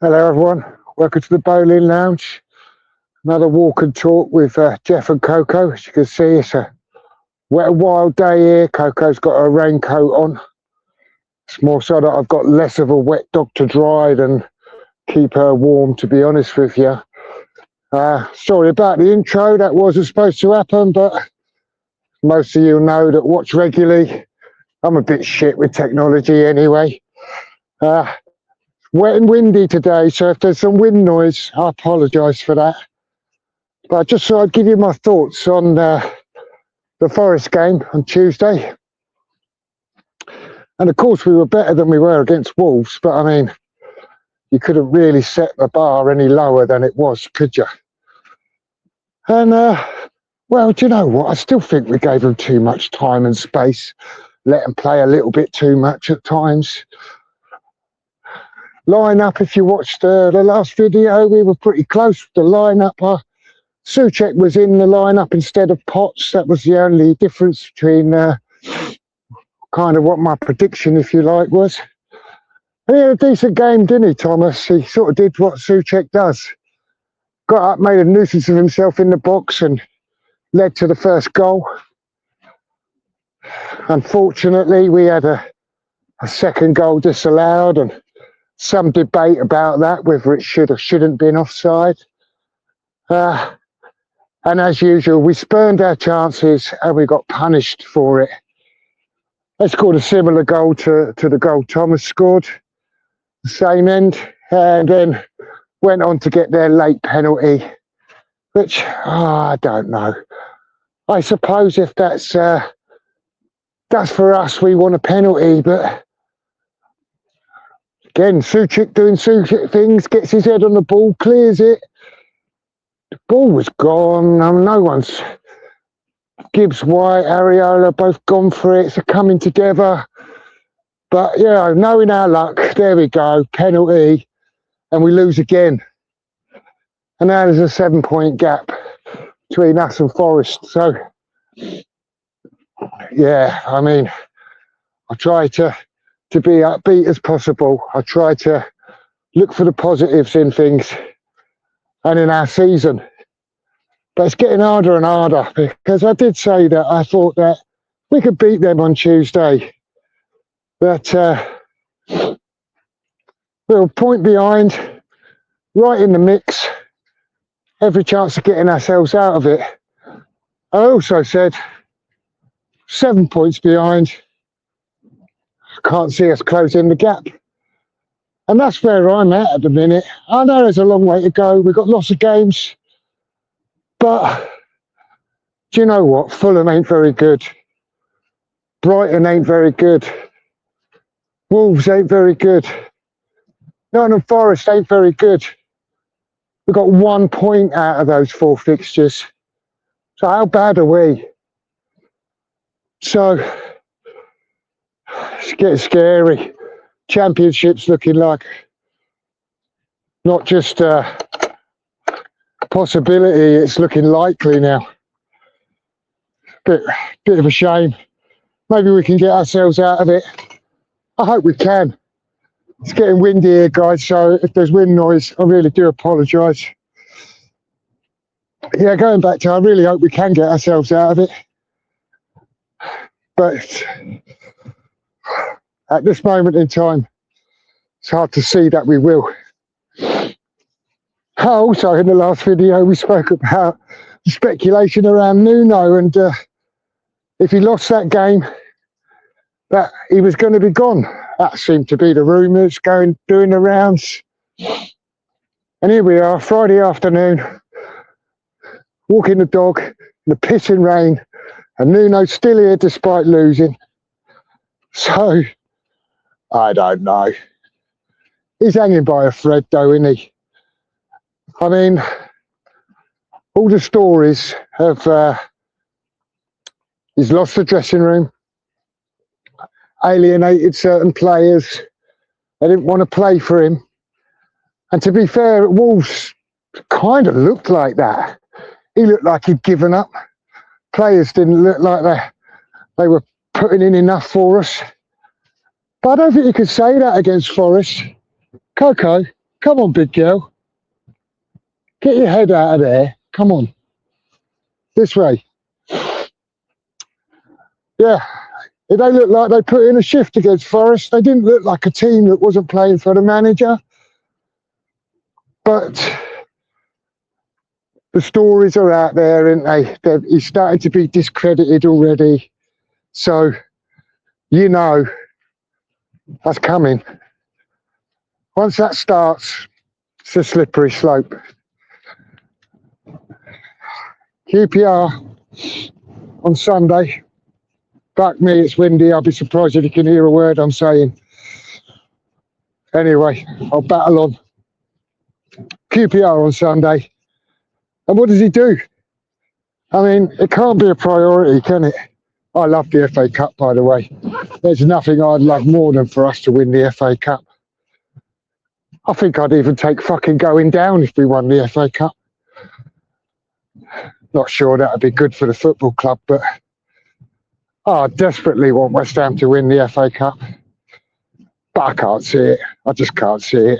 Hello everyone, welcome to the bowling lounge. Another walk and talk with Jeff and Coco. As you can see, it's a wet, wild day here. Coco's got her raincoat on. It's more so that I've got less of a wet dog to dry than keep her warm, to be honest with you. Sorry about the intro, that wasn't supposed to happen, but most of you know that watch regularly. I'm a bit shit with technology anyway. Wet and windy today, so if there's some wind noise, I apologise for that. But I just thought I'd give you my thoughts on the Forest game on Tuesday. And of course we were better than we were against Wolves, but I mean, you couldn't really set the bar any lower than it was, could you? And well, do you know what? I still think we gave them too much time and space, let them play a little bit too much at times. Line up, if you watched the last video, we were pretty close with the lineup. Souček was in the lineup instead of Potts. That was the only difference between kind of what my prediction, if you like, was. He had a decent game, didn't he, Thomas? He sort of did what Souček does. Got up, made a nuisance of himself in the box and led to the first goal. Unfortunately, we had a second goal disallowed, and some debate about that, whether it should or shouldn't been offside. And as usual, we spurned our chances and we got punished for it. They scored a similar goal to the goal Thomas scored, the same end, and then went on to get their late penalty, which, I don't know. I suppose if that's for us, we want a penalty, but again, Souček doing Souček things, gets his head on the ball, clears it. The ball was gone. No one's... Gibbs, White, Areola, both gone for it. It's a coming together. But, you know, knowing our luck, there we go, penalty, and we lose again. And now there's a 7-point gap between us and Forest. So, yeah, I mean, I try to be upbeat as possible. I try to look for the positives in things and in our season. But it's getting harder and harder, because I did say that I thought that we could beat them on Tuesday. But we're a point behind, right in the mix, every chance of getting ourselves out of it. I also said 7 points behind, can't see us closing the gap. And that's where I'm at the minute. I know there's a long way to go. We've got lots of games. But do you know what? Fulham ain't very good. Brighton ain't very good. Wolves ain't very good. Nottingham Forest ain't very good. We've got 1 point out of those 4 fixtures. So how bad are we? So it's getting scary. Championship's looking like not just a possibility, it's looking likely now. Bit of a shame. Maybe we can get ourselves out of it. I hope we can. It's getting windy here, guys, so if there's wind noise, I really do apologise. Yeah, going back to, I really hope we can get ourselves out of it. But at this moment in time, it's hard to see that we will. Also, in the last video, we spoke about the speculation around Nuno, and if he lost that game, that he was going to be gone. That seemed to be the rumours doing the rounds. And here we are, Friday afternoon, walking the dog in the pissing rain And Nuno's still here despite losing. So, I don't know. He's hanging by a thread though, isn't he? I mean, all the stories of he's lost the dressing room, alienated certain players. They didn't want to play for him. And to be fair, Wolves kind of looked like that. He looked like he'd given up. Players didn't look like they were putting in enough for us. But I don't think you could say that against Forest. Coco, come on, big girl. Get your head out of there. Come on. This way. Yeah, they looked like they put in a shift against Forest. They didn't look like a team that wasn't playing for the manager. But the stories are out there, aren't they? He's starting to be discredited already. So, you know, that's coming. Once that starts, it's a slippery slope. QPR on Sunday. Fuck me, it's windy. I'll be surprised if you can hear a word I'm saying. Anyway, I'll battle on. QPR on Sunday. And what does he do? I mean, it can't be a priority, can it? I love the FA Cup, by the way. There's nothing I'd love more than for us to win the FA Cup. I think I'd even take fucking going down if we won the FA Cup. Not sure that would be good for the football club, but I desperately want West Ham to win the FA Cup. But I can't see it. I just can't see it.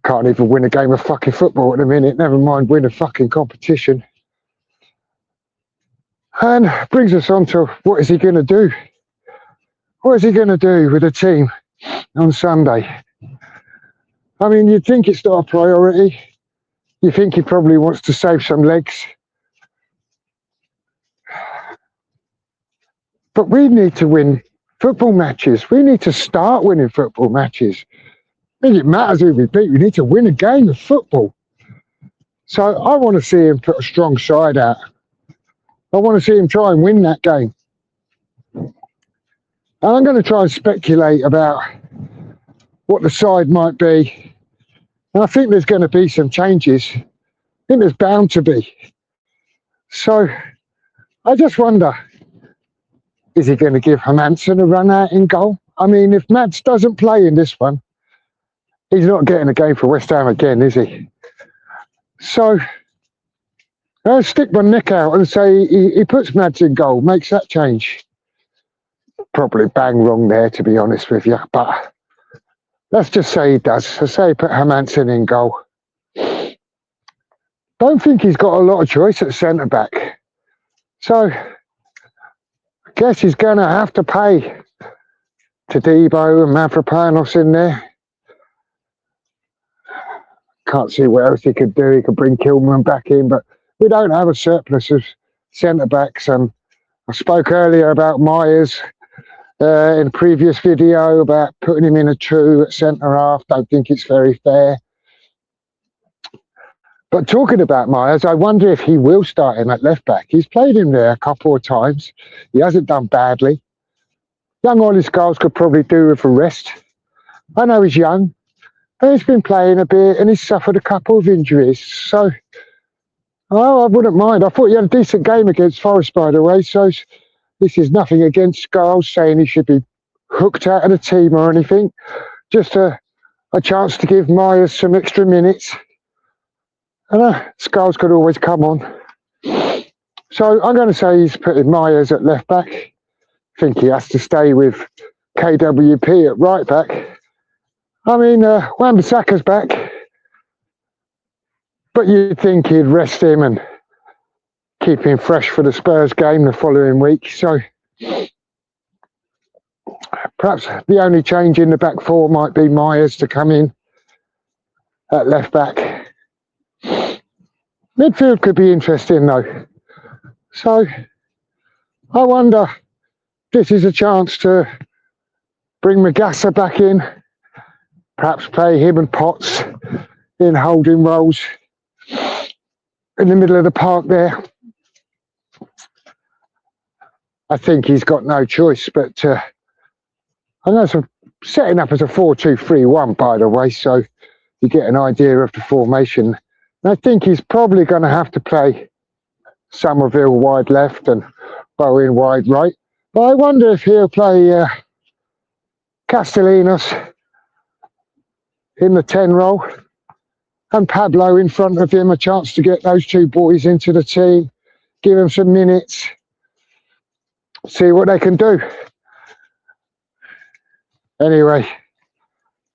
Can't even win a game of fucking football at the minute, never mind win a fucking competition. And brings us on to what is he going to do? What is he going to do with the team on Sunday? I mean, you'd think it's not a priority. You think he probably wants to save some legs. But we need to win football matches. We need to start winning football matches. I think it matters who we beat. We need to win a game of football. So I want to see him put a strong side out. I want to see him try and win that game. And I'm going to try and speculate about what the side might be. And I think there's going to be some changes. I think there's bound to be. So I just wonder, is he going to give Hermansen a run out in goal? I mean, if Mads doesn't play in this one, he's not getting a game for West Ham again, is he? So I'll stick my neck out and say he puts Mads in goal, makes that change. Probably bang wrong there, to be honest with you, but let's just say he does. Let's say he put Hermansen in goal. Don't think he's got a lot of choice at centre-back. So I guess he's going to have to pay to Debo and Mavropanos in there. Can't see what else he could do. He could bring Kilman back in, but we don't have a surplus of centre-backs. I spoke earlier about Myers in a previous video about putting him in a true at centre-half. Don't think it's very fair. But talking about Myers, I wonder if he will start him at left-back. He's played him there a couple of times. He hasn't done badly. Young Ollie Scholes could probably do with a rest. I know he's young, but he's been playing a bit and he's suffered a couple of injuries. So, I wouldn't mind. I thought he had a decent game against Forest, by the way. So this is nothing against Scholes saying he should be hooked out of the team or anything. Just a chance to give Myers some extra minutes. And Scholes could always come on. So I'm going to say he's putting Myers at left back. I think he has to stay with KWP at right back. I mean, Wan-Bissaka's back. But you'd think he'd rest him and keep him fresh for the Spurs game the following week. So perhaps the only change in the back four might be Myers to come in at left back. Midfield could be interesting though. So I wonder if this is a chance to bring Magassa back in, perhaps play him and Potts in holding roles in the middle of the park there. I think he's got no choice but to. I know it's setting up as a 4-2-3-1, by the way, so you get an idea of the formation. And I think he's probably going to have to play Somerville wide left and Bowen wide right. But I wonder if he'll play Castellanos in the 10 role and Pablo in front of him, a chance to get those two boys into the team, give them some minutes, see what they can do. Anyway,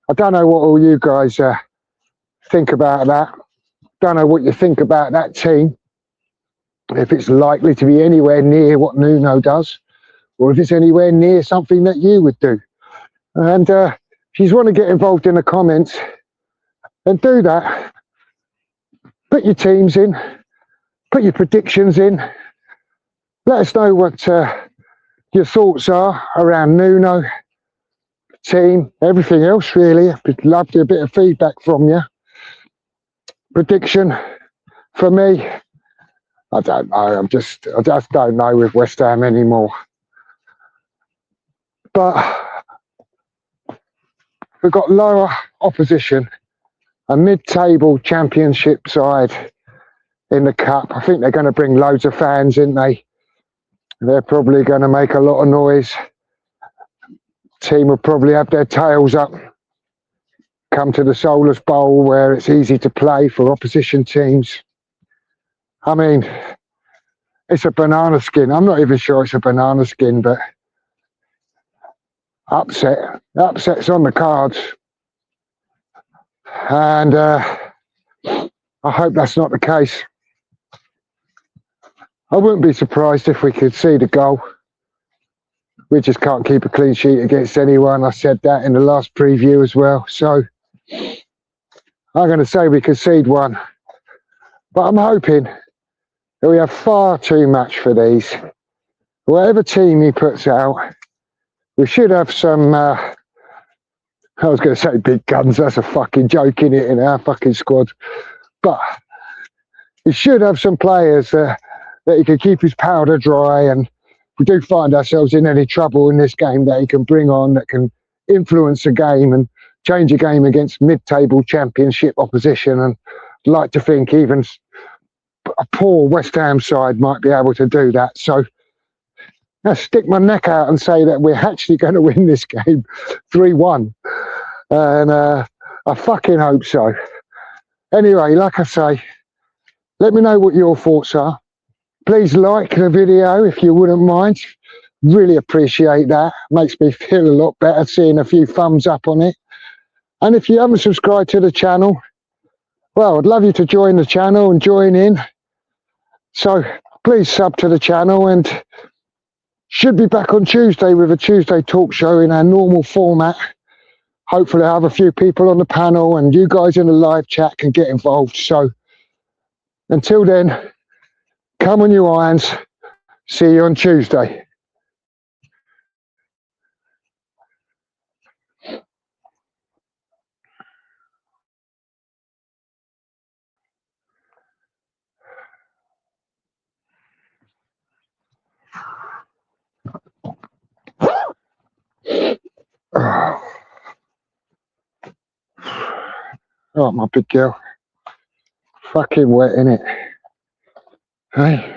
I don't know what all you guys think about that. Don't know what you think about that team. If it's likely to be anywhere near what Nuno does, or if it's anywhere near something that you would do. And if you want to get involved in the comments, then do that. Put your teams in, put your predictions in. Let us know what your thoughts are around Nuno, team, everything else really. I'd love to get a bit of feedback from you. Prediction for me, I don't know. I just don't know with West Ham anymore. But we've got lower opposition, a mid-table championship side in the cup. I think they're going to bring loads of fans, aren't they? They're probably going to make a lot of noise. Team will probably have their tails up. Come to the Solus Bowl where it's easy to play for opposition teams. I mean, it's a banana skin. I'm not even sure it's a banana skin, but upset's on the cards. And I hope that's not the case. I wouldn't be surprised if we could see the goal. We just can't keep a clean sheet against anyone. I said that in the last preview as well. So I'm going to say we concede one. But I'm hoping that we have far too much for these. Whatever team he puts out, we should have some, I was going to say big guns. That's a fucking joke, innit, in our fucking squad. But he should have some players that he can keep his powder dry, and if we do find ourselves in any trouble in this game, that he can bring on, that can influence a game and change a game against mid-table championship opposition. And I'd like to think even a poor West Ham side might be able to do that. So I stick my neck out and say that we're actually going to win this game 3-1. And I fucking hope so. Anyway, like I say, let me know what your thoughts are. Please like the video if you wouldn't mind. Really appreciate that. Makes me feel a lot better seeing a few thumbs up on it. And if you haven't subscribed to the channel, well, I'd love you to join the channel and join in. So please sub to the channel, and should be back on Tuesday with a Tuesday talk show in our normal format. Hopefully I'll have a few people on the panel and you guys in the live chat can get involved. So until then, come on you irons. See you on Tuesday. Oh, my big girl. Fucking wet, innit? Hey?